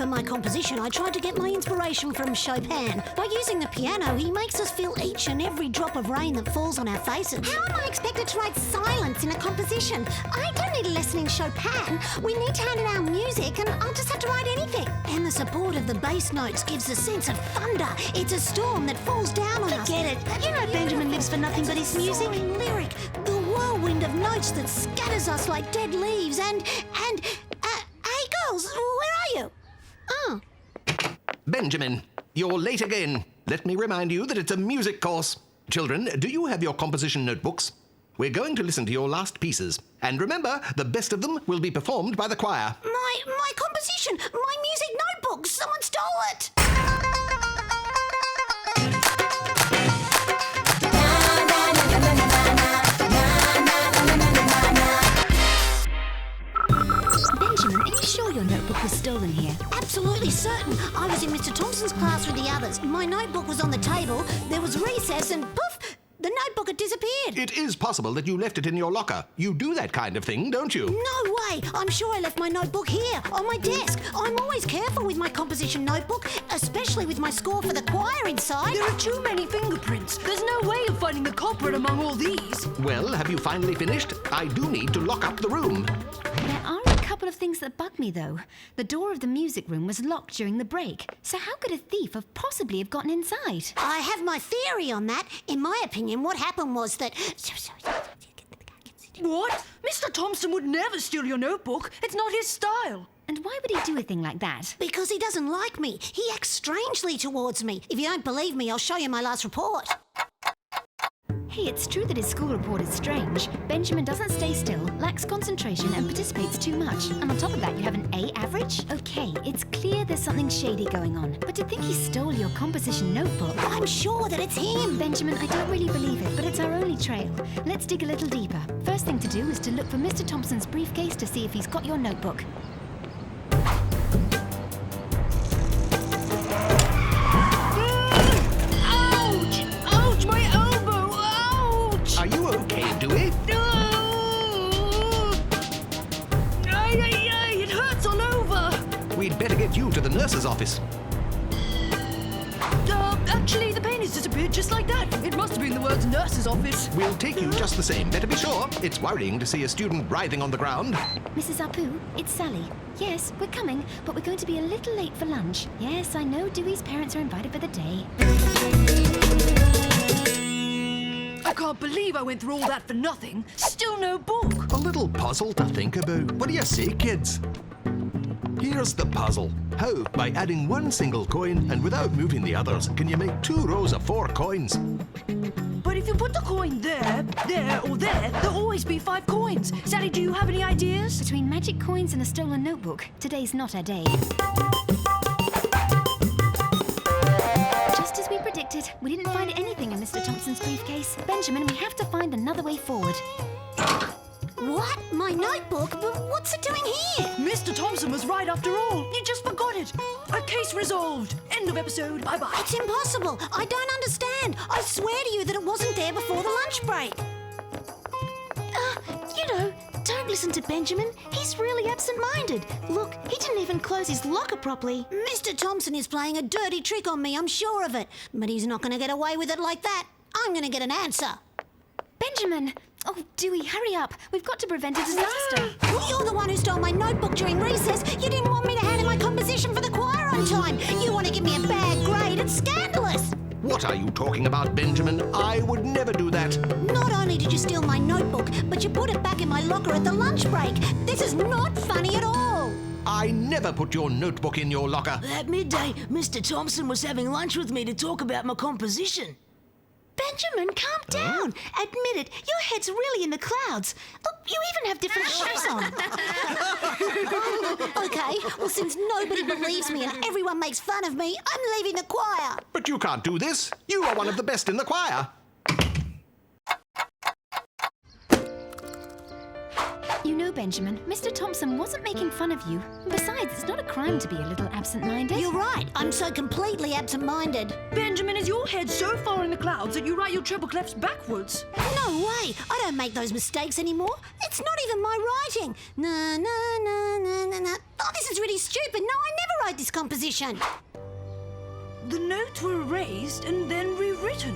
my composition, I tried to get my inspiration from Chopin. By using the piano, he makes us feel each and every drop of rain that falls on our faces. How am I expected to write silence in a composition? I don't need a lesson in Chopin. We need to hand in our music and I'll just have to write anything. And the support of the bass notes gives a sense of thunder. It's a storm that falls down on us. Forget it. You know Benjamin lives for nothing but his music. Soaring lyric, the whirlwind of notes that scatters us like dead leaves and hey girls, where are you? Oh. Benjamin, you're late again. Let me remind you that it's a music course. Children, do you have your composition notebooks? We're going to listen to your last pieces. And remember, the best of them will be performed by the choir. My composition, my music notebook, someone stole it. Benjamin, are you sure your notebook was stolen here? Absolutely certain. I was in Mr. Thompson's class with the others. My notebook was on the table, there was recess and poof, the notebook had disappeared. It is possible that you left it in your locker. You do that kind of thing, don't you? No way. I'm sure I left my notebook here, on my desk. I'm always careful with my composition notebook, especially with my score for the choir inside. There are too many fingerprints. There's no way of finding the culprit among all these. Well, have you finally finished? I do need to lock up the room. There are a couple of things that bug me, though. The door of the music room was locked during the break, so how could a thief have possibly have gotten inside? I have my theory on that. In my opinion, what happened was that... What? Mr. Thompson would never steal your notebook. It's not his style. And why would he do a thing like that? Because he doesn't like me. He acts strangely towards me. If you don't believe me, I'll show you my last report. Hey, it's true that his school report is strange. Benjamin doesn't stay still, lacks concentration, and participates too much. And on top of that, you have an A average? Okay, it's clear there's something shady going on. But to think he stole your composition notebook... I'm sure that it's him. Benjamin, I don't really believe it, but it's our only trail. Let's dig a little deeper. First thing to do is to look for Mr. Thompson's briefcase to see if he's got your notebook. Are you okay, Dewey? It hurts all over. We'd better get you to the nurse's office. Actually, the pain has disappeared just like that. It must have been the word's nurse's office. We'll take you just the same, better be sure. It's worrying to see a student writhing on the ground. Mrs. Apu, it's Sally. Yes, we're coming, but we're going to be a little late for lunch. Yes, I know Dewey's parents are invited for the day. I can't believe I went through all that for nothing. Still no book. A little puzzle to think about. What do you say, kids? Here's the puzzle. How, by adding one single coin and without moving the others, can you make 2 rows of 4 coins? But if you put the coin there, there, or there, there'll always be 5 coins. Sally, do you have any ideas? Between magic coins and a stolen notebook, today's not our day. Just as we predicted, we didn't find anything in Mr. Thompson's briefcase. Benjamin, we have to find another way forward. What? My notebook? But what's it doing here? Mr. Thompson was right after all. You just forgot it. A case resolved. End of episode. Bye-bye. It's impossible. I don't understand. I swear to you that it wasn't there before the lunch break. Don't listen to Benjamin. He's really absent-minded. Look, he didn't even close his locker properly. Mr. Thompson is playing a dirty trick on me, I'm sure of it. But he's not going to get away with it like that. I'm going to get an answer. Benjamin! Oh, Dewey, hurry up. We've got to prevent a disaster. You're the one who stole my notebook during recess. You didn't want me to hand in my composition for the choir on time. You want to give me a bad grade. It's scandalous. What are you talking about, Benjamin? I would never do that. Not only did you steal my notebook, but you put it back in my locker at the lunch break. This is not funny at all. I never put your notebook in your locker. At midday, Mr. Thompson was having lunch with me to talk about my composition. Benjamin, calm down. Admit it, your head's really in the clouds. Look, you even have different shoes on. Okay, well, since nobody believes me and everyone makes fun of me, I'm leaving the choir. But you can't do this. You are one of the best in the choir. You know, Benjamin, Mr. Thompson wasn't making fun of you. Besides, it's not a crime to be a little absent-minded. You're right. I'm so completely absent-minded. Benjamin, is your head so far in the clouds that you write your treble clefs backwards? No way. I don't make those mistakes anymore. It's not even my writing. Na, na, na, na, na, na. Oh, this is really stupid. No, I never wrote this composition. The notes were erased and then rewritten.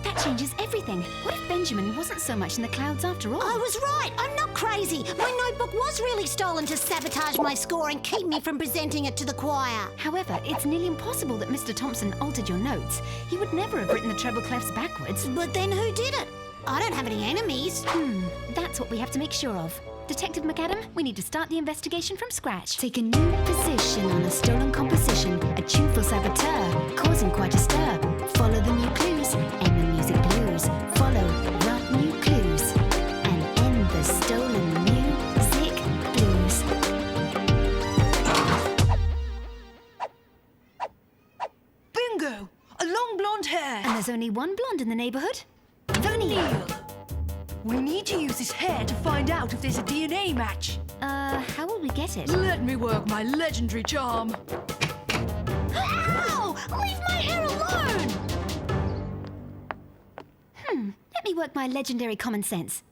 That changes everything. What if Benjamin wasn't so much in the clouds after all? I was right. I'm not crazy. My notebook was really stolen to sabotage my score and keep me from presenting it to the choir. However, it's nearly impossible that Mr. Thompson altered your notes. He would never have written the treble clefs backwards. But then who did it? I don't have any enemies. That's what we have to make sure of. Detective McAdam, we need to start the investigation from scratch. Take a new position on a stolen composition, a tuneful saboteur, causing quite a stir. Follow the new clues, end the music blues. Follow, write new clues, and end the stolen music blues. Bingo! A long blonde hair. And there's only one blonde in the neighbourhood. Vanille. We need to use this hair to find out if there's a DNA match. How will we get it? Let me work my legendary charm. Ow! Leave my hair alone! Let me work my legendary common sense.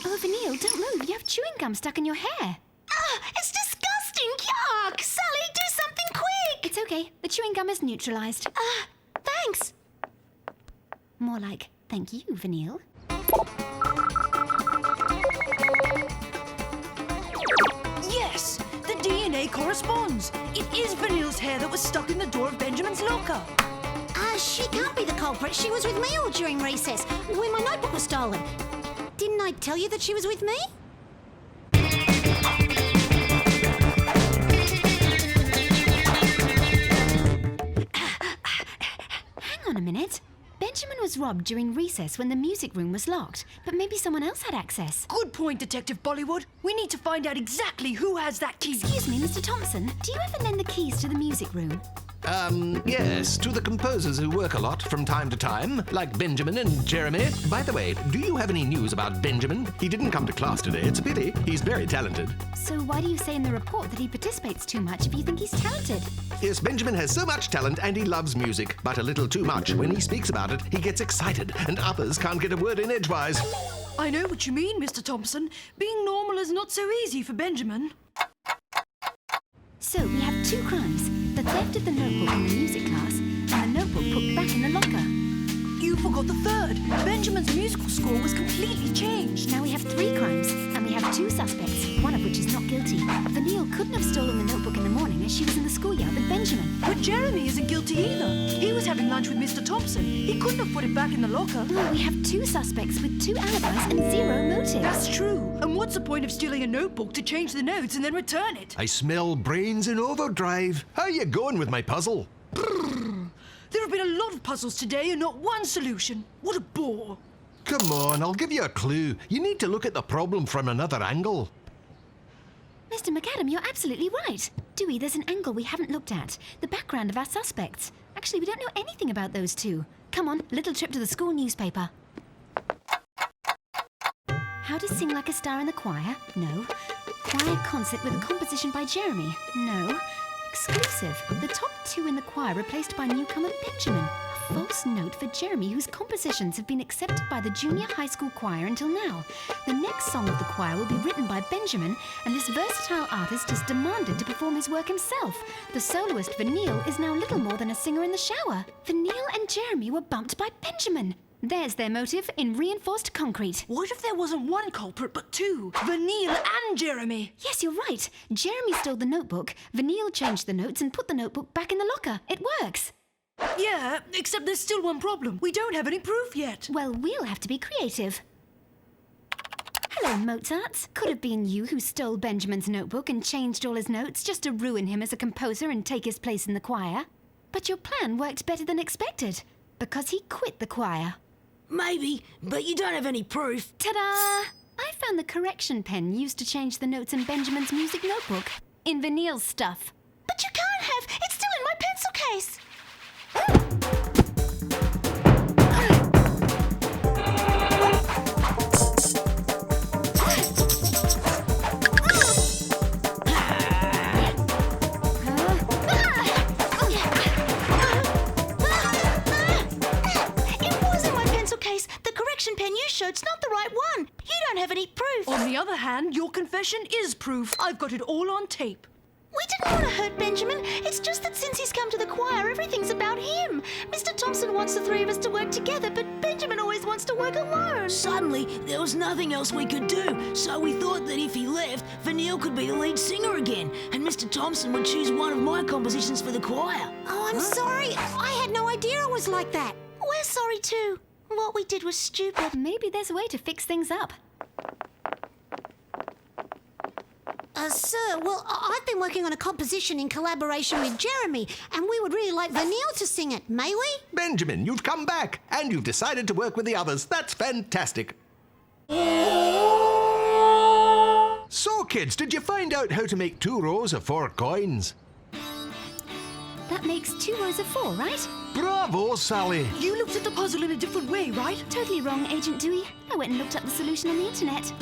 Oh, Vanille, don't move. You have chewing gum stuck in your hair. It's disgusting! Yuck! Sally, do something quick! It's okay. The chewing gum is neutralised. Thanks. More like, thank you, Vanille. Yes! The DNA corresponds. It is Vanille's hair that was stuck in the door of Benjamin's locker. She can't be the culprit. She was with me all during recess, when my notebook was stolen. Didn't I tell you that she was with me? Hang on a minute. Benjamin was robbed during recess when the music room was locked, but maybe someone else had access. Good point, Detective Bollywood. We need to find out exactly who has that key. Excuse me, Mr. Thompson, do you ever lend the keys to the music room? Yes, to the composers who work a lot from time to time, like Benjamin and Jeremy. By the way, do you have any news about Benjamin? He didn't come to class today. It's a pity. He's very talented. So why do you say in the report that he participates too much if you think he's talented? Yes, Benjamin has so much talent and he loves music, but a little too much. When he speaks about it, he gets excited, and others can't get a word in edgewise. I know what you mean, Mr. Thompson. Being normal is not so easy for Benjamin. So we have two crimes. The theft of the notebook in the music class and the notebook put back in the locker. You forgot the third. Benjamin's musical score was completely changed. Now we have three crimes, and we have two suspects, one of which is not guilty. Vanille couldn't have stolen the notebook in the morning as she was in the schoolyard with Benjamin. But Jeremy isn't guilty either. He was having lunch with Mr. Thompson. He couldn't have put it back in the locker. Well, we have two suspects with two alibis and zero motives. That's true. And what's the point of stealing a notebook to change the notes and then return it? I smell brains in overdrive. How you going with my puzzle? There have been a lot of puzzles today and not one solution. What a bore. Come on, I'll give you a clue. You need to look at the problem from another angle. Mr. McAdam, you're absolutely right. Dewey, there's an angle we haven't looked at. The background of our suspects. Actually, we don't know anything about those two. Come on, little trip to the school newspaper. How to sing like a star in the choir? No. Choir concert with a composition by Jeremy? No. Exclusive. The top two in the choir replaced by newcomer Benjamin. A false note for Jeremy, whose compositions have been accepted by the junior high school choir until now. The next song of the choir will be written by Benjamin, and this versatile artist is demanded to perform his work himself. The soloist Vanille is now little more than a singer in the shower. Vanille and Jeremy were bumped by Benjamin. There's their motive in reinforced concrete. What if there wasn't one culprit but two? Vanille and Jeremy. Yes, you're right. Jeremy stole the notebook, Vanille changed the notes and put the notebook back in the locker. It works. Yeah, except there's still one problem. We don't have any proof yet. Well, we'll have to be creative. Hello, Mozart. Could have been you who stole Benjamin's notebook and changed all his notes just to ruin him as a composer and take his place in the choir. But your plan worked better than expected, because he quit the choir. Maybe, but you don't have any proof. Ta-da! I found the correction pen used to change the notes in Benjamin's music notebook. In Vanille's stuff. But you can't have. It's still in my pencil case. action pen you showed's not the right one. You don't have any proof. On the other hand, your confession is proof. I've got it all on tape. We didn't want to hurt Benjamin. It's just that since he's come to the choir, everything's about him. Mr. Thompson wants the three of us to work together, but Benjamin always wants to work alone. Suddenly, there was nothing else we could do, so we thought that if he left, Vanille could be the lead singer again, and Mr. Thompson would choose one of my compositions for the choir. Oh, I'm sorry. I had no idea it was like that. We're sorry too. What we did was stupid. Maybe there's a way to fix things up. Sir, well, I've been working on a composition in collaboration with Jeremy, and we would really like Vanille to sing it. May we? Benjamin, you've come back, and you've decided to work with the others. That's fantastic. So, kids, did you find out how to make 2 rows of 4 coins? That makes 2 rows of 4, right? Bravo, Sally. You looked at the puzzle in a different way, right? Totally wrong, Agent Dewey. I went and looked up the solution on the internet.